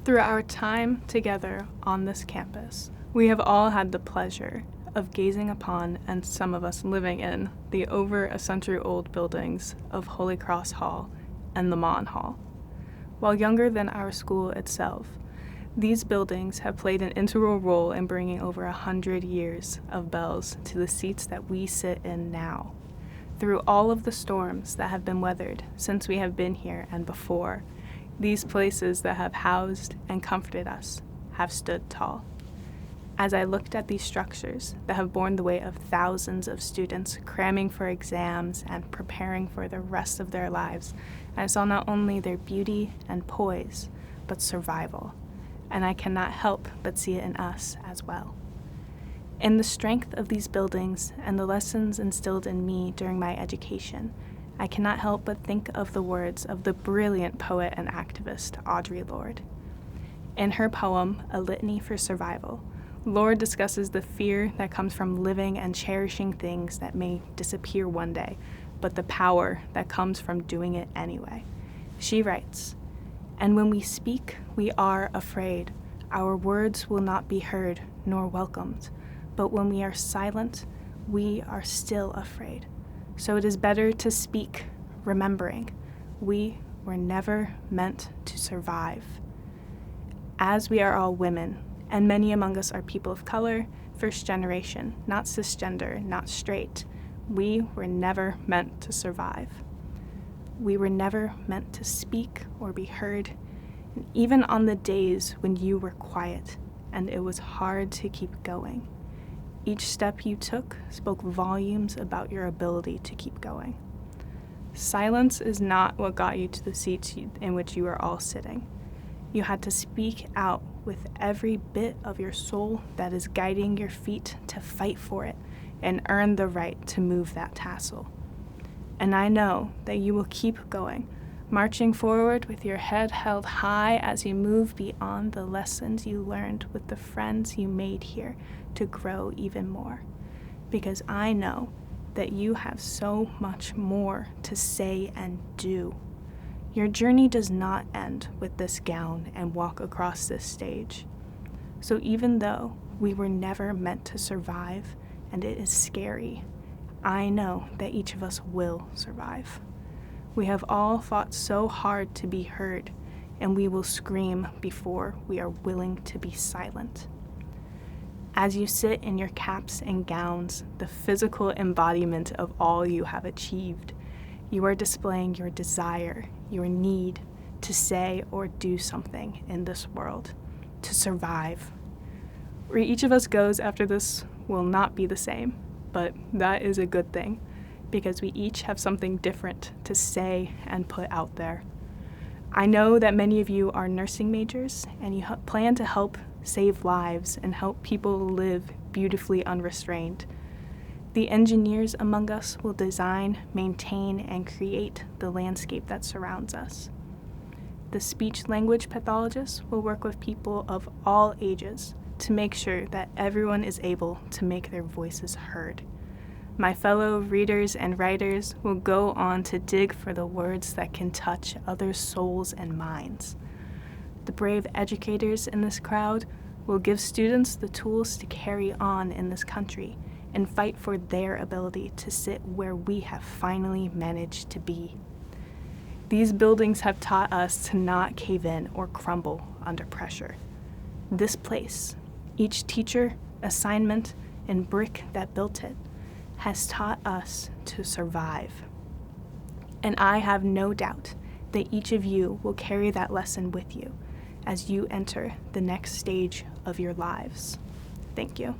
Through our time together on this campus, we have all had the pleasure of gazing upon, and some of us living in, the over a century-old buildings of Holy Cross Hall and the Mon Hall. While younger than our school itself, these buildings have played an integral role in bringing over 100 years of bells to the seats that we sit in now. Through all of the storms that have been weathered since we have been here and before, these places that have housed and comforted us have stood tall. As I looked at these structures that have borne the weight of thousands of students cramming for exams and preparing for the rest of their lives, I saw not only their beauty and poise, but survival, and I cannot help but see it in us as well. In the strength of these buildings and the lessons instilled in me during my education, I cannot help but think of the words of the brilliant poet and activist Audre Lorde. In her poem, A Litany for Survival, Lorde discusses the fear that comes from living and cherishing things that may disappear one day, but the power that comes from doing it anyway. She writes, "And when we speak, we are afraid. Our words will not be heard nor welcomed. But when we are silent, we are still afraid. So it is better to speak, remembering we were never meant to survive." As we are all women, and many among us are people of color, first generation, not cisgender, not straight, we were never meant to survive. We were never meant to speak or be heard, and even on the days when you were quiet and it was hard to keep going. Each step you took spoke volumes about your ability to keep going. Silence is not what got you to the seats in which you are all sitting. You had to speak out with every bit of your soul that is guiding your feet to fight for it and earn the right to move that tassel. And I know that you will keep going, marching forward with your head held high as you move beyond the lessons you learned with the friends you made here to grow even more. Because I know that you have so much more to say and do. Your journey does not end with this gown and walk across this stage. So even though we were never meant to survive, and it is scary, I know that each of us will survive. We have all fought so hard to be heard, and we will scream before we are willing to be silent. As you sit in your caps and gowns, the physical embodiment of all you have achieved, you are displaying your desire, your need to say or do something in this world, to survive. Where each of us goes after this will not be the same, but that is a good thing, because we each have something different to say and put out there. I know that many of you are nursing majors, and you plan to help save lives and help people live beautifully unrestrained. The engineers among us will design, maintain, and create the landscape that surrounds us. The speech-language pathologists will work with people of all ages to make sure that everyone is able to make their voices heard. My fellow readers and writers will go on to dig for the words that can touch others' souls and minds. The brave educators in this crowd will give students the tools to carry on in this country and fight for their ability to sit where we have finally managed to be. These buildings have taught us to not cave in or crumble under pressure. This place, each teacher, assignment, and brick that built it, has taught us to survive. And I have no doubt that each of you will carry that lesson with you as you enter the next stage of your lives. Thank you.